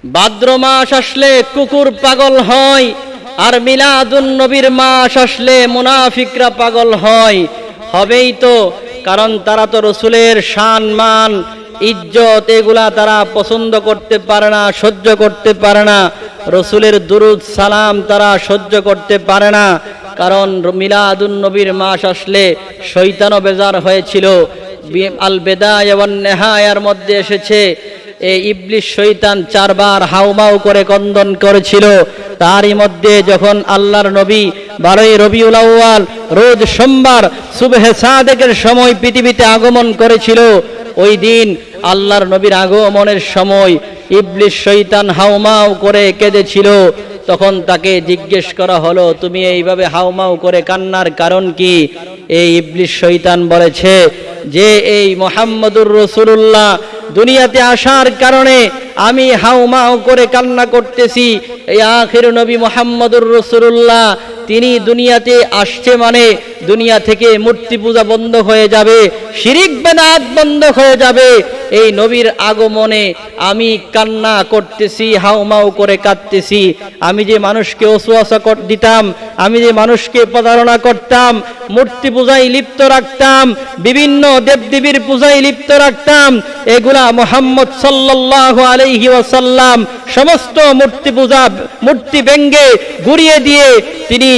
ভাদ্র মাস আসলে কুকুর পাগল হয়, আর মিলাদুন নবীর মাস আসলে মুনাফিকরা পাগল হয়। হবেই তো, কারণ তারা তো রসুলের শান মান ইজ্জত এগুলা তারা পছন্দ করতে পারে না, সহ্য করতে পারে না। রসুলের দুরুদ সালাম তারা সহ্য করতে পারে না, কারণ মিলাদুন নবীর মাস আসলে শয়তানও বেজার হয়েছিল। আল বেদায়া ওয়ান নেহায়ার মধ্যে এসেছে, এই ইবলিস শয়তান 4 বার হাউমাউ করে কন্দন করেছিল। তারই মধ্যে যখন আল্লাহর নবী 12ই রবিউল আউয়াল রোজ সোমবার সুবহে সাদেকের সময় পৃথিবীতে আগমন করেছিল, ওই দিন আল্লাহর নবীর আগমনের সময় ইবলিস শয়তান হাউমাউ করে কেঁদেছিল। তখন তাকে জিজ্ঞেস করা হলো, তুমি এইভাবে হাউমাউ করে কান্নার কারণ কি? এই ইবলিস শয়তান বলেছে যে এই মুহাম্মদুর রাসূলুল্লাহ দুনিয়াতে আসার কারণে আমি হাউমাউ করে কান্না করতেছি। এই আখির নবী মুহাম্মদুর রাসূলুল্লাহ তিনি দুনিয়াতে আসছে মানে দুনিয়া থেকে মূর্তি পূজা বন্ধ হয়ে যাবে, শিরিক বেদাত বন্ধ হয়ে যাবে। এই নবীর আগমনে আমি কান্না করতেছি, হাউমাউ করে কাঁদতেছি। আমি যে মানুষকে ওয়াসওয়াসা দিতাম, আমি যে মানুষকে প্রতারণা করতাম, মূর্তি পূজায় লিপ্ত রাখতাম, বিভিন্ন দেবদেবীর পূজায় লিপ্ত রাখতাম, এগুলা মুহাম্মদ সাল্লাল্লাহু আলাইহি ওয়াসাল্লাম সমস্ত মূর্তি পূজা মূর্তি ভেঙ্গে গুড়িয়ে দিয়ে তিনি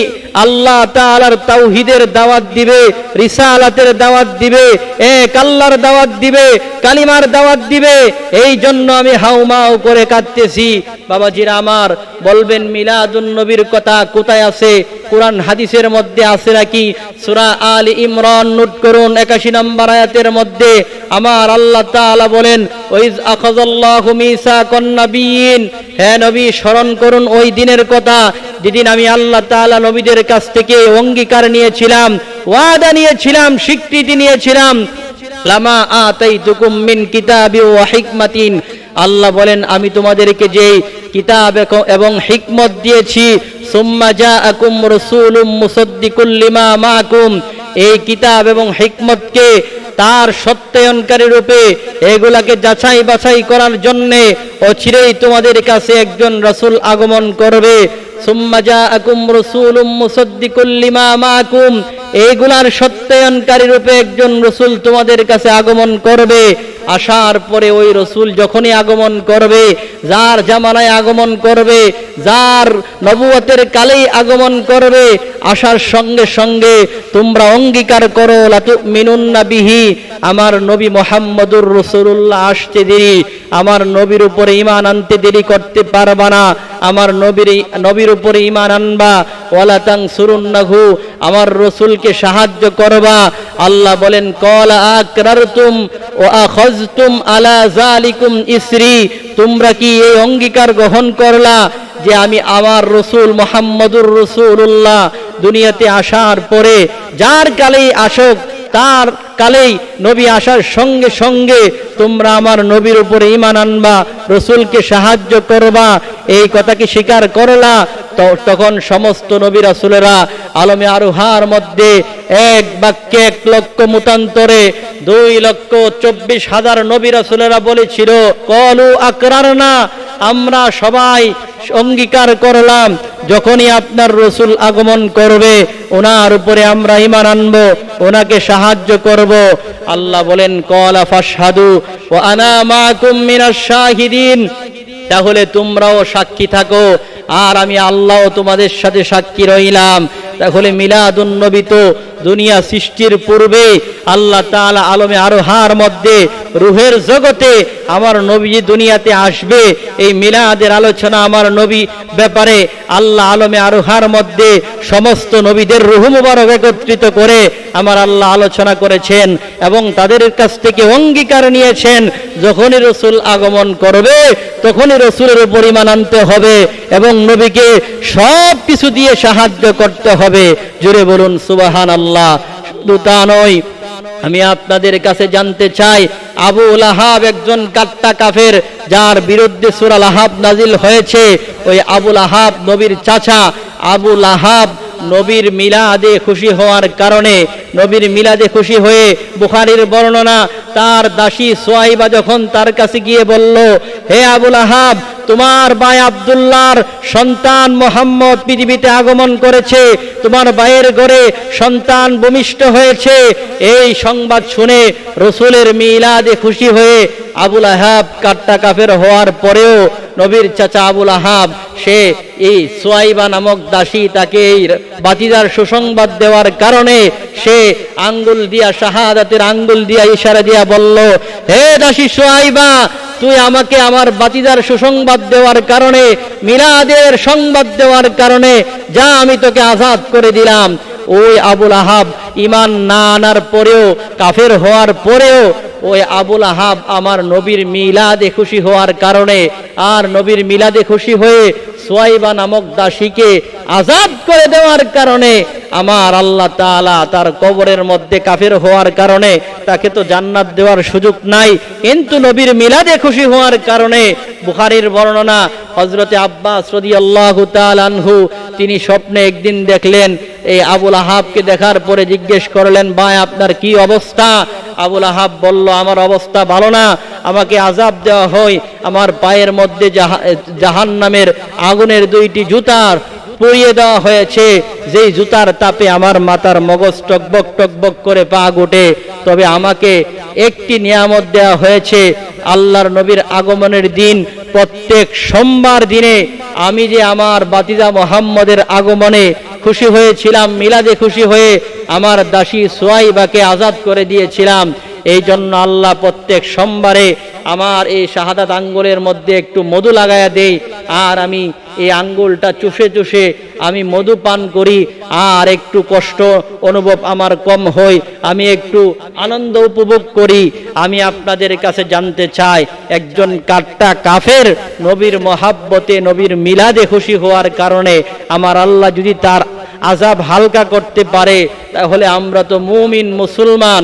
আল্লাহ তাআলার তাওহীদের দাওয়াত দিবে, রিসালাতের দাওয়াত দিবে, এক আল্লাহর দাওয়াত দিবে, কালিমার দাওয়াত দিবে। এই জন্য আমি হাউমাউ করে কাঁদতেছি। বাবাজিরা আমার, বলবেন মিলাদুন নবীর কথা কোথায় আছে? কোরআন হাদিসের মধ্যে আছে নাকি? সূরা আলে ইমরান নোট করুন 81 নম্বর আয়াতের মধ্যে আমার আল্লাহ তাআলা বলেন, ওয়াইজ আখাযাল্লাহু মিসাকান নাবিয়িন, হে নবী স্মরণ করুন ওই দিনের কথা যেদিন আমি আল্লাহ তাআলা নবীদের কাছ থেকে অঙ্গীকার নিয়েছিলাম, ওয়াদা নিয়েছিলাম, স্বীকৃতি নিয়েছিলাম। লামা আতাইতুকুম মিন কিতাবি ওয়া হিকমাতিন, আল্লাহ বলেন আমি তোমাদেরকে যে কিতাব এবং হিকমত দিয়েছি, সুম্মা জাআকুম রাসূলুম মুসাদ্দিকুল লিমা মাআকুম, এই কিতাব এবং হিকমতকে তার সত্যায়নকারী রূপে এগুলাকে যাচাই বাছাই করার জন্য অচিরেই তোমাদের কাছে একজন রাসূল আগমন করবে। সুম্মা জাআকুম রাসূলুম মুসাদ্দিকুল লিমা মাআকুম, এইগুলার সত্যায়নকারী রূপে একজন রাসূল তোমাদের কাছে আগমন করবে। আসার পরে ওই রাসূল যখনই আগমন করবে, যার জামানায় আগমন করবে, যার নবুয়তের কালেই আগমন করবে, আসার সঙ্গে সঙ্গে তোমরা অঙ্গীকার করো লাতুমিনুন্না বিহি, আমার নবী মুহাম্মদুর রাসূলুল্লাহ আসতে দেরি, আমার নবীর উপরে ঈমান আনতে দেরি করতে পারবা না, আমার নবীর উপরে ঈমান আনবা, ওয়ালা তানসুরুন্নাহু, আমার রাসূলকে সাহায্য করবা। আল্লাহ বলেন ক্বালা আকরারতুম ওয়া আখাযতুম আলা যালিকুম ইসরি, তোমরা কি এই অঙ্গীকার গ্রহণ করলা যে আমি আমার রাসূল মুহাম্মদুর রাসূলুল্লাহ দুনিয়াতে আসার পরে যার কালেই আসুক তার কালেই নবী আসার সঙ্গে সঙ্গে তোমরা আমার নবীর উপরে ঈমান আনবা, রাসূলকে সাহায্য করবা, এই কথা কি স্বীকার করলা? তখন সমস্ত নবী রাসূলেরা আলমে আরোহার মধ্যে এক বাক্যে 1 লক্ষ মতান্তরে 2,24,000 নবী রাসূলেরা বলেছিল ক্বালু আকরারনা, আমরা সবাই অঙ্গীকার করলাম যখনই আপনার রাসূল আগমন করবে ওনার উপরে আমরা ঈমান আনবো, ওনাকে সাহায্য করব। আল্লাহ বলেন ক্বালা ফাশহাদু ওয়া আনা মাআকুম মিনাশ শাহিদিন, তাহলে তোমরাও সাক্ষী থাকো আর আমি আল্লাহও তোমাদের সাথে সাক্ষী রইলাম। তাহলে মিলাদুন নবী তো দুনিয়া সৃষ্টির পূর্বে আল্লাহ তাআলা আলমে আরোহার মধ্যে রূহের জগতে আমার নবী দুনিয়াতে আসবে, এই মিলাদের আলোচনা আমার নবী ব্যাপারে আল্লাহ আলমে আরোহার মধ্যে সমস্ত নবীদের রূহ মুবারক একত্রিত করে আমার আল্লাহ আলোচনা করেছেন এবং তাদের কাছ থেকে অঙ্গীকার নিয়েছেন যখনই রাসূল আগমন করবে তখনই রাসূলের উপর ঈমান আনতে হবে এবং নবীকে সব কিছু দিয়ে সাহায্য করতে হবে। জোরে বলুন সুবহানাল্লাহ। শুধু তা নয়, আমি আপনাদের কাছে জানতে চাই, আবু লাহাব একজন কাট্টা কাফের, যার বিরুদ্ধে সূরা লাহাব নাজিল হয়েছে। ওই আবু লাহাব নবীর চাচা। আবু লাহাব নবীর মিলাদে খুশি হওয়ার কারণে নবীর মিলাদে খুশি হয়ে বুখারীর বর্ণনা, তার দাসী সুয়াইবা যখন তার কাছে গিয়ে বলল, হে আবুল আহাব, তোমার ভাই আব্দুল্লাহর সন্তান মুহাম্মদ পৃথিবীতে আগমন করেছে, তোমার ভাইয়ের ঘরে সন্তান ভূমিষ্ঠ হয়েছে। এই সংবাদ শুনে রাসূলের মিলাদে খুশি হয়ে আবুল আহাব কাট্টা কাফের হওয়ার পরেও নবীর চাচা আবুল আহাব সে এই সুয়াইবা নামক দাসী তাকে এই বাতিদার সুসংবাদ দেওয়ার কারণে সে আঙ্গুল দিয়া, শাহাদাতের আঙ্গুল দিয়া ইশারা দিয়া বলল, হে দাসী সুয়াইবা, তুই আমাকে আমার বাতিদার সুসংবাদ দেওয়ার কারণে, মিলাদের সংবাদ দেওয়ার কারণে যা আমি তোকে আজাদ করে দিলাম। ওই আবুল আহাব ঈমান না আনার পরেও, কাফের হওয়ার পরেও ওই আবুল আহাব আমার নবীর মিলাদে খুশি হওয়ার কারণে আর নবীর মিলাদে খুশি হয়ে সুয়াইবা নামক দাসীকে আজাদ করে দেওয়ার কারণে আমার আল্লাহ তাআলা তার কবরের মধ্যে কাফের হওয়ার কারণে তাকে তো জান্নাত দেওয়ার সুযোগ নাই, কিন্তু নবীর মিলাদে খুশি হওয়ার কারণে বুখারীর বর্ণনা, হযরতে আব্বাস রাদিয়াল্লাহু তাআলা আনহু তিনি স্বপ্নে একদিন দেখলেন, এই আবুল আহাবকে দেখার পরে জিজ্ঞেস করলেন, ভাই আপনার কি অবস্থা? আবুল আহাব বলল, আমার অবস্থা ভালো না, আমাকে আযাব দেওয়া হয়, আমার পায়ের মধ্যে জাহান্নামের আগুনের দুইটি জুতার পরিয়ে দেওয়া হয়েছে, যেই জুতার তাপে আমার মাথার মগজ টকবক টকবক করে পা গোটে। তবে আমাকে একটি নিয়ামত দেওয়া হয়েছে, আল্লাহর নবীর আগমনের দিন প্রত্যেক সোমবার দিনে আমি যে আমার বাতিজা মুহাম্মদের আগমনে খুশি হয়েছিলাম, মিলাদে খুশি হয়ে আমার দাসী সুয়াইবাকে আজাদ করে দিয়েছিলাম, এই জন্য আল্লাহ প্রত্যেক সোমবারে আমার এই শাহাদাত আঙ্গুলের মধ্যে একটু মধু লাগায়া দেই, আর আমি এই আঙ্গুলটা চুষে চুষে আমি মধু পান করি, আর একটু কষ্ট অনুভব আমার কম হয়, আমি একটু আনন্দ উপভোগ করি। আমি আপনাদের কাছে জানতে চাই, একজন কাট্টা কাফের নবীর মহাব্বতে, নবীর মিলাদে খুশি হওয়ার কারণে আমার আল্লাহ যদি তার আযাব হালকা করতে পারে, তাহলে আমরা তো মুমিন মুসলমান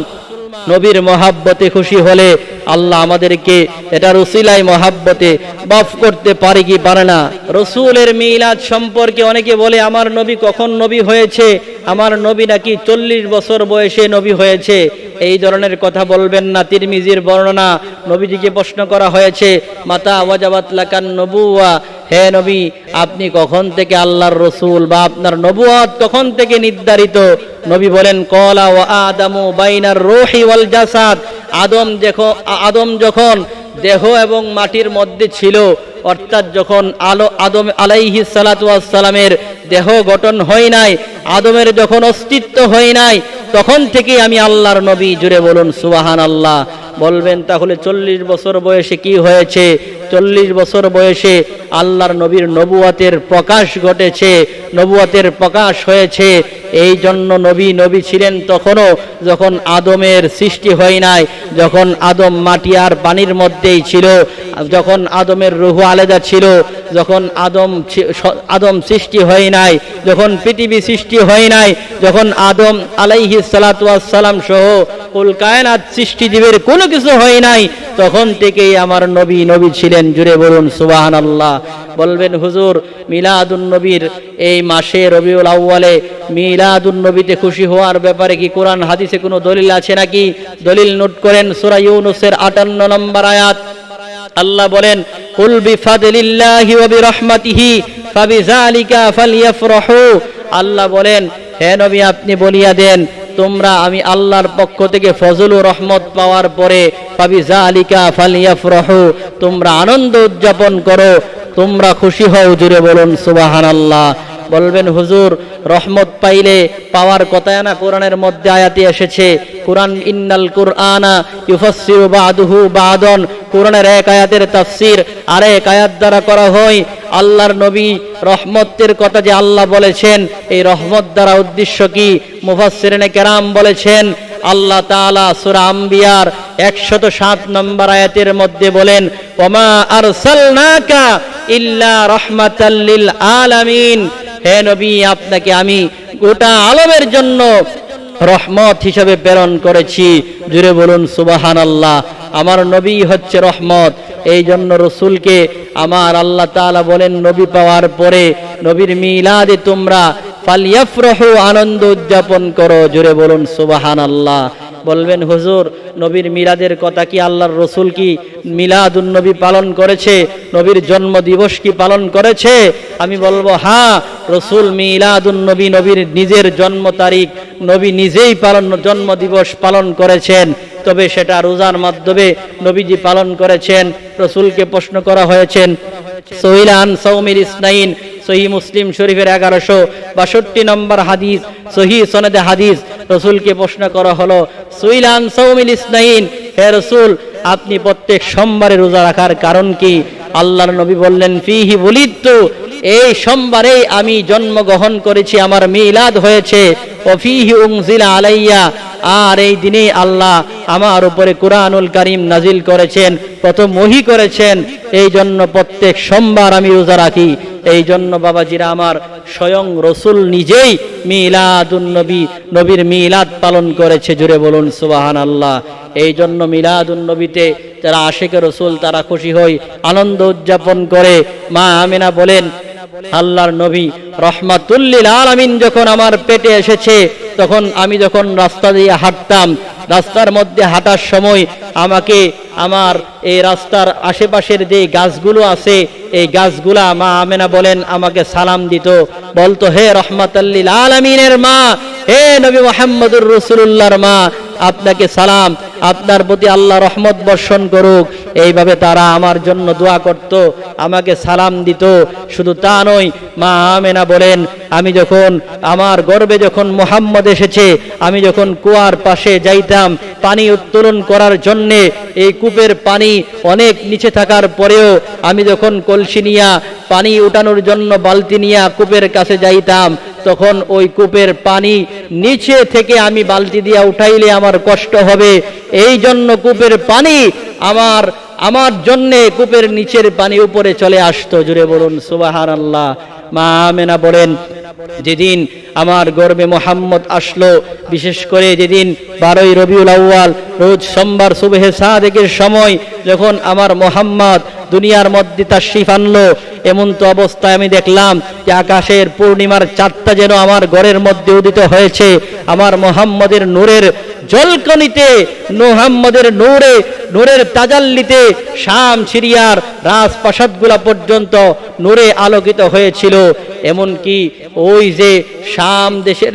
নবীর মহাব্বতে খুশি হলে আল্লাহ আমাদেরকে এটার উসিলায় মহাব্বতে মাফ করতে পারে কি পারে না। রাসূলের মিলাদ সম্পর্কে অনেকে বলে, আমার নবী কখন নবী হয়েছে, আমার নবী নাকি 40 বছর বয়সে নবী হয়েছে। এই ধরনের কথা বলবেন না। তিরমিজির বর্ণনা, নবীজিকে প্রশ্ন করা হয়েছে, মাতা ওয়াজাবাত লাকান নবুওয়া, হে নবী আপনি কখন থেকে আল্লাহর রসুল বা আপনার নবুয়ত কখন থেকে নির্ধারিত? নবী বলেন, কলা ওয়া আদামু বাইনার রূহি ওয়াল জাসাদ, আদম যখন দেহ এবং মাটির মধ্যে ছিল, অর্থাৎ যখন আদম আলাইহিস সালাতু ওয়াস সালামের দেহ গঠন হয় নাই, আদমের যখন অস্তিত্ব হয় নাই, তখন থেকে আমি আল্লাহর নবী। জুড়ে বলুন সুবহানাল্লাহ। বলবেন তাহলে 40 বছর বয়সে কি হয়েছে? 40 বছর বয়সে আল্লাহর নবীর নবুয়তের প্রকাশ ঘটেছে, নবুয়তের প্রকাশ হয়েছে। এই জন্য নবী ছিলেন তখনও যখন আদমের সৃষ্টি হয় নাই, যখন আদম মাটি আর পানির মধ্যেই ছিল, যখন আদমের রূহ আলাদা ছিল, যখন আদম সৃষ্টি হয় নাই, যখন পৃথিবী সৃষ্টি হয় নাই, যখন আদম আলাইহিস সালাতু ওয়াস সালাম সহ কুল কায়নাত সৃষ্টিজীবের কোনো কিছু হয় নাই, তখন থেকেই আমার নবী ছিলেন। জুড়ে বলুন সুবহানাল্লাহ। বলবেন হুজুর মিলাদুন নবীর এই মাসে রবিউল আউয়ালে মিলাদুন নবীতে খুশি হওয়ার ব্যাপারে কি কোরআন হাদিসে কোনো দলিল আছে নাকি? দলিল নোট করেন, সূরা ইউনূসের 58 নম্বর আয়াত। আল্লাহ বলেন, কুল বিফাদলিল্লাহি ওয়া বিরহমাতিহি ফাবিযালিকা ফালইফরাহু। আল্লাহ বলেন, হে নবী আপনি বলিয়া দেন, তোমরা আমি আল্লাহর পক্ষ থেকে ফজল ও রহমত পাওয়ার পরে ফাবিযালিকা ফালইফরাহু, তোমরা আনন্দ উদযাপন করো, তোমরা খুশি হও। জুড়ে বলুন সুবহানাল্লাহ। বলবেন হুজুর রহমত পাইলে পাওয়ার কথা না কোরআনের মধ্যে আয়াতে এসেছে, কোরআন ইন্নাল কুরআনা ইউফাসসিরু বা'দুহু বা'দান, কোরআনের এক আয়াতের তাফসীর আরেক আয়াত দ্বারা করা হয়। আল্লাহর নবী রহমতের কথা যে আল্লাহ বলেছেন, এই রহমত দ্বারা উদ্দেশ্য কি? মুফাসসিরিনে কেরাম বলেছেন, আল্লাহ তাআলা সূরা আম্বিয়ার 107 নম্বর আয়াতের মধ্যে বলেন, ওমা আরসালনাকা ইল্লা রাহমাতাল লিল আলামিন, হে নবী আপনাকে আমি গোটা আলমের জন্য রহমত হিসেবে প্রেরণ করেছি। জুড়ে বলুন সুবহানাল্লাহ। আমার নবী হচ্ছে রহমত। এই জন্য রসুলকে আমার আল্লাহ তাআলা বলেন, নবী পাওয়ার পরে নবীর মিলাদে তোমরা ফালইফরাহু, আনন্দ উদযাপন করো। জোরে বলুন সুবহানাল্লাহ। বলবেন হুজুর, নবীর মিলাদের কথা কি আল্লাহর রসুল কি মিলাদুন নবী পালন করেছে? নবীর জন্ম দিবস কি পালন করেছে? আমি বলবো হ্যাঁ, রসুল মিলাদুন নবী, নবীর নিজের জন্ম তারিখ নবী নিজেই জন্ম দিবস পালন করেছেন। তবে সেটা রোজার মাধ্যমে নবীজি পালন করেছেন। রসুলকে প্রশ্ন করা হয়েছেন সহিলান সাওমিল ইসনাইন, সহি মুসলিম শরীফের 1162 নম্বর হাদিস, সহি সনদে হাদিস। রসুলকে প্রশ্ন করা হলো সহিলান সাওমিল ইসনাইন, হে রসুল, আপনি প্রত্যেক সোমবারে রোজা রাখার কারণ কি? আল্লাহর নবী বললেন ফিহি বুলিদতু, এই সোমবারেই আমি জন্মগ্রহণ করেছি, আমার মিলাদ হয়েছে। ও ফিহি উনজিলা আলাইয়া, আর এই দিনে আল্লাহ আমার উপরে কুরআনুল কারীম নাজিল করেছেন, প্রথম ওহী করেছেন। এই জন্য প্রত্যেক সোমবার আমি রোজা রাখি। এই জন্য বাবাজিরা আমার, স্বয়ং রসুল নিজেই মিলাদুন নবী, নবীর মিলাদ পালন করেছে। জুড়ে বলুন সুবহানাল্লাহ। এই জন্য মিলাদুন নবীতে যারা আশিকে রসুল তারা খুশি হই, আনন্দ উদযাপন করে। মা আমিনা বলেন, আল্লাহর নবী রহমাতুল লিল আলামিন যখন আমার পেটে এসেছে, তখন আমি যখন রাস্তা দিয়ে হাঁটতাম, রাস্তার মধ্যে হাঁটার সময় আমাকে আমার এই রাস্তার আশেপাশের যে গাছগুলো আছে, এই গাছগুলা মা আমেনা বলেন আমাকে সালাম দিত, বলতো হে রহমাতুল লিল আলামিনের মা, হে নবী মুহাম্মদুর রাসূলুল্লাহর মা, আপনাকে সালাম, আপনার প্রতি আল্লাহ রহমত বর্ষণ করুক। এইভাবে তারা আমার জন্য দোয়া করত, আমাকে সালাম দিত। শুধু তা নয়, মা আমেনা বলেন আমি যখন আমার গর্ভে যখন মুহাম্মদ এসেছে, আমি যখন কুয়ার পাশে যাইতাম পানি উত্তোলন করার জন্যে, এই কূপের পানি অনেক নিচে থাকার পরেও আমি যখন কলসি নিয়া পানি উঠানোর জন্য বালতি নিয়া কূপের কাছে যাইতাম, তখন ওই কূপের পানি নিচে থেকে আমি বালতি দিয়া উঠাইলে আমার কষ্ট হবে, এই জন্য কূপের পানি আমার জন্যে কূপের নিচের পানি উপরে চলে আসতো। জুড়ে বলুন সুবহানাল্লাহ। মা আমেনা বলেন যেদিন আমার গর্ভে মুহাম্মদ আসলো, বিশেষ করে যেদিন 12ই রবিউল আউয়াল রোজ সোমবার সুবহে সাদেকের সময় যখন আমার মুহাম্মদ দুনিয়ার মধ্যে তাশরীফ আনলো, এমন তো অবস্থায় আমি দেখলাম যে আকাশের পূর্ণিমার চাঁদটা যেন আমার ঘরের মধ্যে উদিত হয়েছে। আমার মুহাম্মদের নূরের জলকণিতে, মুহাম্মদের নূরের তাজাল্লিতে শাম সিরিয়ার রাজপ্রাসাদগুলা পর্যন্ত নূরে আলোকিত হয়েছিল। এমনকি ওই যে শাম দেশের